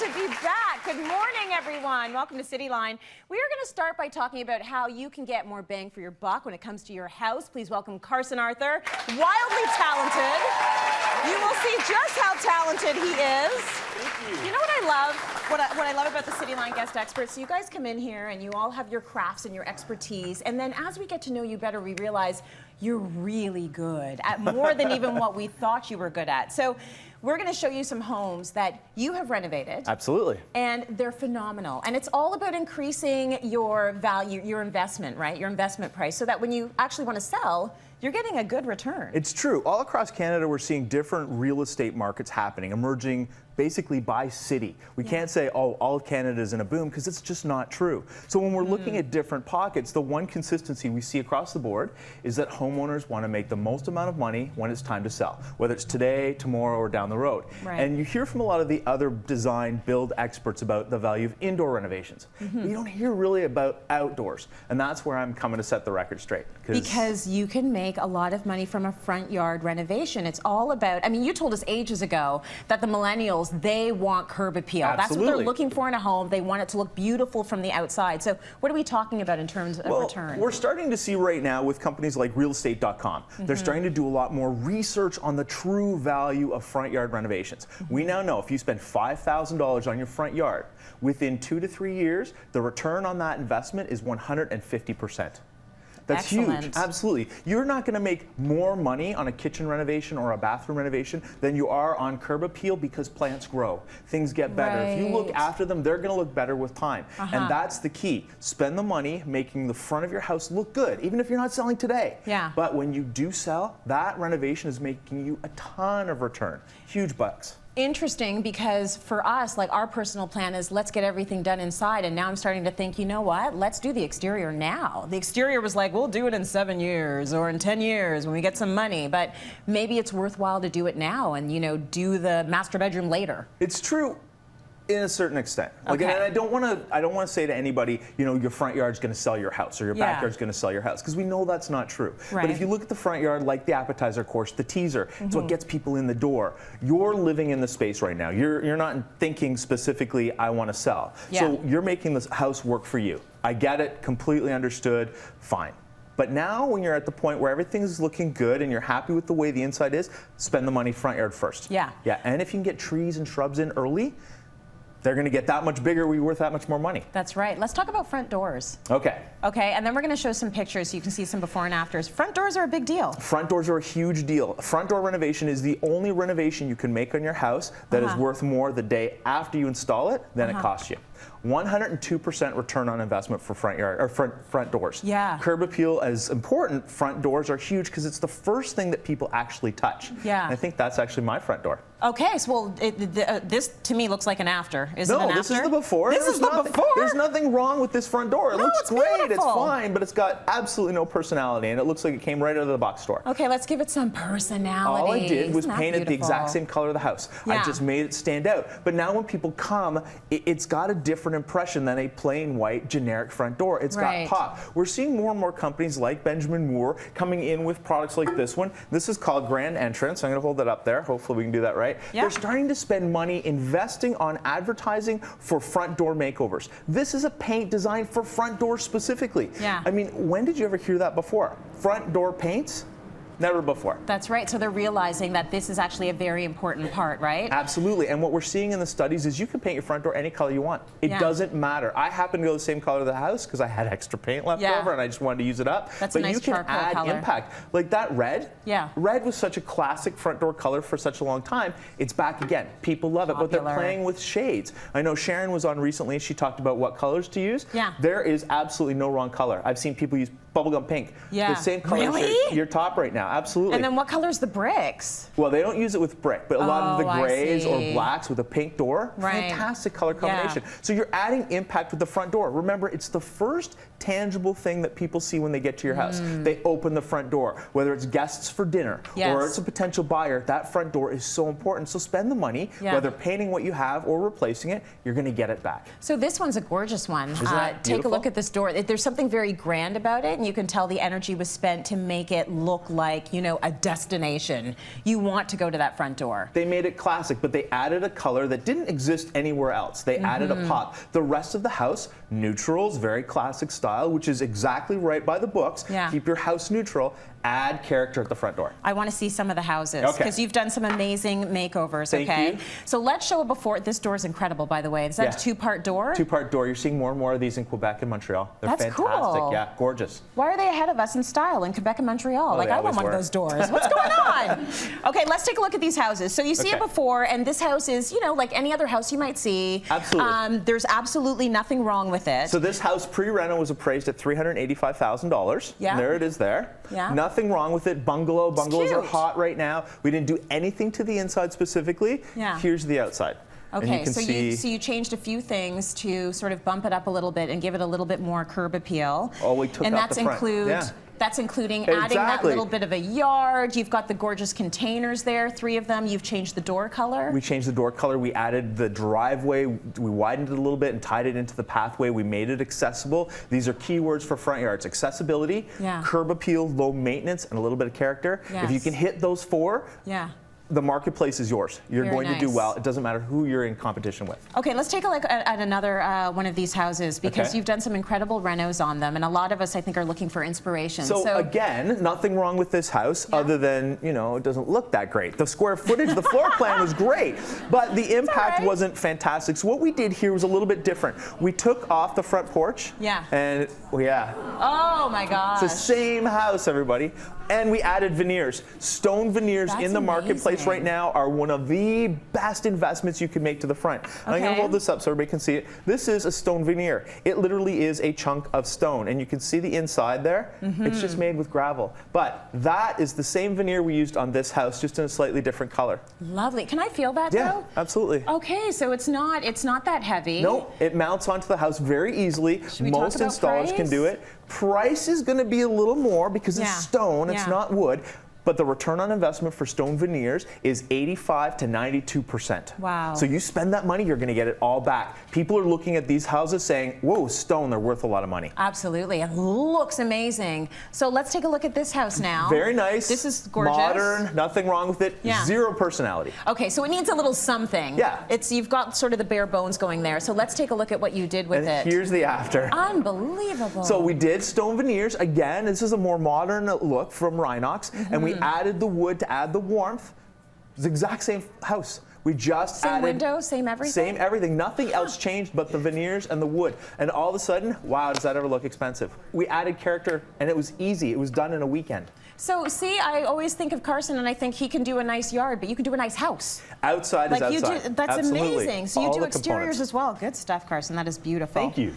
to be back. Good morning, everyone. Welcome to City Line. We are going to start by talking about how you can get more bang for your buck when it comes to your house. Please welcome Carson Arthur, wildly talented. You will see just how talented he is. Thank you. You know what I love? What I love about the City Line guest experts, you guys come in here and you all have your crafts and your expertise, and then as we get to know you better, we realize you're really good at more than even what we thought you were good at. So we're going to show you some homes that you have renovated. Absolutely. And they're phenomenal. And it's all about increasing your value, your investment, right? Your investment price, so that when you actually want to sell, you're getting a good return. It's true. All across Canada, we're seeing different real estate markets happening, emerging basically by city. We can't say, oh, all of Canada is in a boom, because it's just not true. So when we're looking at different pockets, the one consistency we see across the board is that homeowners want to make the most amount of money when it's time to sell, whether it's today, tomorrow, or down the road. Right. And you hear from a lot of the other design build experts about the value of indoor renovations. But you don't hear really about outdoors. And that's where I'm coming to set the record straight. Because you can make a lot of money from a front yard renovation. It's all about, I mean, you told us ages ago that the millennials, they want curb appeal. Absolutely. That's what they're looking for in a home. They want it to look beautiful from the outside. So what are we talking about in terms of return? We're starting to see right now with companies like realestate.com. They're starting to do a lot more research on the true value of front yard renovations. We now know if you spend $5,000 on your front yard, within 2 to 3 years, the return on that investment is 150%. That's Excellent. huge. Absolutely. You're not going to make more money on a kitchen renovation or a bathroom renovation than you are on curb appeal, because plants grow. Things get better. If you look after them, they're going to look better with time. And that's the key. Spend the money making the front of your house look good, even if you're not selling today. But when you do sell, that renovation is making you a ton of return. Huge bucks. Interesting, because for us, like, our personal plan is let's get everything done inside, and now I'm starting to think, you know what, let's do the exterior now. The exterior was like, we'll do it in 7 years or in 10 years when we get some money, but maybe it's worthwhile to do it now and, you know, do the master bedroom later. It's true. In a certain extent. Like, and I don't want to say to anybody, you know, your front yard's going to sell your house or your backyard's going to sell your house, because we know that's not true. But if you look at the front yard, like the appetizer course, the teaser, it's what gets people in the door. You're living in the space right now. You're not thinking specifically, I want to sell. So you're making this house work for you. I get it, completely understood, fine. But now when you're at the point where everything's looking good and you're happy with the way the inside is, spend the money front yard first. Yeah, and if you can get trees and shrubs in early, they're going to get that much bigger, we're worth that much more money. That's right. Let's talk about front doors. Okay, and then we're going to show some pictures so you can see some before and afters. Front doors are a big deal. Front doors are a huge deal. Front door renovation is the only renovation you can make on your house that is worth more the day after you install it than it costs you. 102% return on investment for front yard or front doors. Curb appeal is important. Front doors are huge because it's the first thing that people actually touch. And I think that's actually my front door. Okay, so well, this to me looks like an after. Is it an after? No, this is the before. This is the before? There's nothing wrong with this front door. It looks great. Beautiful. It's fine, but it's got absolutely no personality, and it looks like it came right out of the box store. Okay, let's give it some personality. All I did was paint it the exact same color of the house. I just made it stand out. But now when people come, it's got a different impression than a plain white generic front door. It's got pop. We're seeing more and more companies like Benjamin Moore coming in with products like this one. This is called Grand Entrance. I'm going to hold that up there. Hopefully we can do that right. They're starting to spend money investing on advertising for front door makeovers. This is a paint designed for front doors specifically. I mean, when did you ever hear that before? Front door paints? Never before. That's right. So they're realizing that this is actually a very important part, right? Absolutely. And what we're seeing in the studies is you can paint your front door any color you want. It doesn't matter. I happen to go the same color of the house because I had extra paint left over and I just wanted to use it up. That's but a nice you can add color. Impact. Like that red. Red was such a classic front door color for such a long time. It's back again. People love it, but they're playing with shades. I know Sharon was on recently and she talked about what colors to use. There is absolutely no wrong color. I've seen people use bubblegum pink. The same color as your top right now. Absolutely. And then what color's the bricks? Well, they don't use it with brick, but a lot of the grays or blacks with a pink door, fantastic color combination. So you're adding impact with the front door. Remember, it's the first tangible thing that people see when they get to your house. They open the front door, whether it's guests for dinner or it's a potential buyer. That front door is so important. So spend the money, whether painting what you have or replacing it, you're going to get it back. So this one's a gorgeous one. Isn't that take a look at this door. There's something very grand about it. and you can tell the energy was spent to make it look like, you know, a destination. You want to go to that front door. They made it classic, but they added a color that didn't exist anywhere else. They added a pop. The rest of the house, neutrals, very classic style, which is exactly right by the books. Yeah. Keep your house neutral. Add character at the front door. I want to see some of the houses because you've done some amazing makeovers. Thank you. So let's show a before. This door is incredible, by the way. Is that a two-part door? Two-part door. You're seeing more and more of these in Quebec and Montreal. They're That's fantastic. cool. Yeah, gorgeous. Why are they ahead of us in style in Quebec and Montreal? Like, I want one of those doors. What's going on? Okay, let's take a look at these houses. So you see it before, and this house is, you know, like any other house you might see. Absolutely. There's absolutely nothing wrong with it. So this house pre-reno was appraised at $385,000. Yeah. There it is there. Yeah. Nothing wrong with it. Bungalows are cute. hot right now. We didn't do anything to the inside specifically. Yeah. Here's the outside. Okay, so you changed a few things to sort of bump it up a little bit and give it a little bit more curb appeal. Oh, we took out the front. That's including adding that little bit of a yard. You've got the gorgeous containers there, 3 of them. You've changed the door color. We changed the door color. We added the driveway. We widened it a little bit and tied it into the pathway. We made it accessible. These are keywords for front yards: accessibility, curb appeal, low maintenance, and a little bit of character. Yes. If you can hit those 4, the marketplace is yours. You're going to do well. It doesn't matter who you're in competition with. Okay, let's take a look at another one of these houses because you've done some incredible renos on them, and a lot of us, I think, are looking for inspiration. So again, nothing wrong with this house other than, you know, it doesn't look that great. The square footage, the floor plan was great, but the impact wasn't fantastic. So what we did here was a little bit different. We took off the front porch. And oh my gosh. It's the same house, everybody. And we added veneers. Stone veneers in the marketplace right now are one of the best investments you can make to the front. And I'm going to hold this up so everybody can see it. This is a stone veneer. It literally is a chunk of stone, and you can see the inside there. It's just made with gravel. But that is the same veneer we used on this house, just in a slightly different color. Lovely. Can I feel that though? Yeah, absolutely. Okay, so it's not that heavy. No, it mounts onto the house very easily. Most installers can do it. Price is going to be a little more because it's stone, it's not wood. But the return on investment for stone veneers is 85 to 92%. Wow. So you spend that money, you're going to get it all back. People are looking at these houses saying, whoa, stone, they're worth a lot of money. Absolutely. It looks amazing. So let's take a look at this house now. Very nice. This is gorgeous. Modern, nothing wrong with it. Zero personality. Okay, so it needs a little something. You've got sort of the bare bones going there. So let's take a look at what you did with it. Here's the after. Unbelievable. So we did stone veneers. Again, this is a more modern look from Rhinox. And we added the wood to add the warmth. It's the exact same house. We just added... Same window, same everything? Same everything. Nothing else changed but the veneers and the wood. And all of a sudden, wow, does that ever look expensive? We added character, and it was easy. It was done in a weekend. So, see, I always think of Carson, and I think he can do a nice yard, but you can do a nice house. Outside is outside. That's amazing. So you do exteriors components as well. Good stuff, Carson. That is beautiful. Thank you.